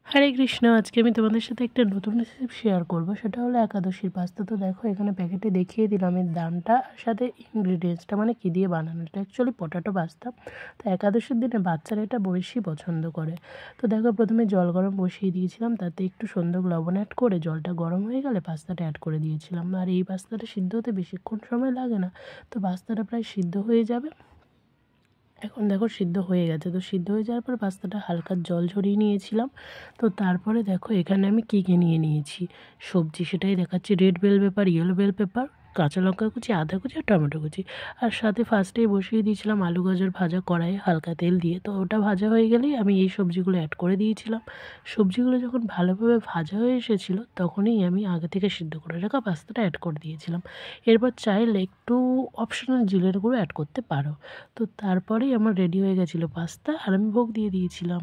হরে কৃষ্ণ। আজকে আমি তোমাদের সাথে একটা নতুন রেসিপি শেয়ার করব, সেটা হলো একাদশীর পাস্তা। তো দেখো এখানে প্যাকেটে দেখিয়ে দিলাম এর দামটা আর সাথে ইনগ্রিডিয়েন্টসটা, মানে কী দিয়ে বানানো। এটা অ্যাকচুয়ালি পটাটো পাস্তা। তো একাদশীর দিনে বাচ্চারা এটা বেশি পছন্দ করে। তো দেখো প্রথমে জল গরম বসিয়ে দিয়েছিলাম, তাতে একটু সন্দক লবণ অ্যাড করে জলটা গরম হয়ে গেলে পাস্তাটা অ্যাড করে দিয়েছিলাম। আর এই পাস্তাটা সিদ্ধ হতে বেশিক্ষণ সময় লাগে না, তো পাস্তাটা প্রায় সিদ্ধ হয়ে যাবে। এখন দেখো সিদ্ধ হয়ে গেছে। তো সিদ্ধ হয়ে যাওয়ার পর পাস্তাটা হালকা জল ঝরিয়ে নিয়েছিলাম। তো তারপরে দেখো এখানে আমি কী কী নিয়ে নিয়েছি সবজি, সেটাই দেখাচ্ছি। Red bell pepper, yellow bell pepper, কাঁচা লঙ্কা কুচি, আদা কুচি আর টমেটো কুচি। আর সাথে ফার্স্টেই বসিয়ে দিয়েছিলাম আলু গাজর ভাজা কড়াইয়ে হালকা তেল দিয়ে। তো ওটা ভাজা হয়ে গেলেই আমি এই সবজিগুলো অ্যাড করে দিয়েছিলাম। সবজিগুলো যখন ভালোভাবে ভাজা হয়ে এসেছিলো তখনই আমি আগে থেকে সিদ্ধ করে রাখা পাস্তাটা অ্যাড করে দিয়েছিলাম। এরপর চাইলে একটু অপশনাল জিরের গুঁড়ো অ্যাড করতে পারো। তো তারপরেই আমার রেডি হয়ে গেছিলো পাস্তা, আর আমি ভোগ দিয়ে দিয়েছিলাম।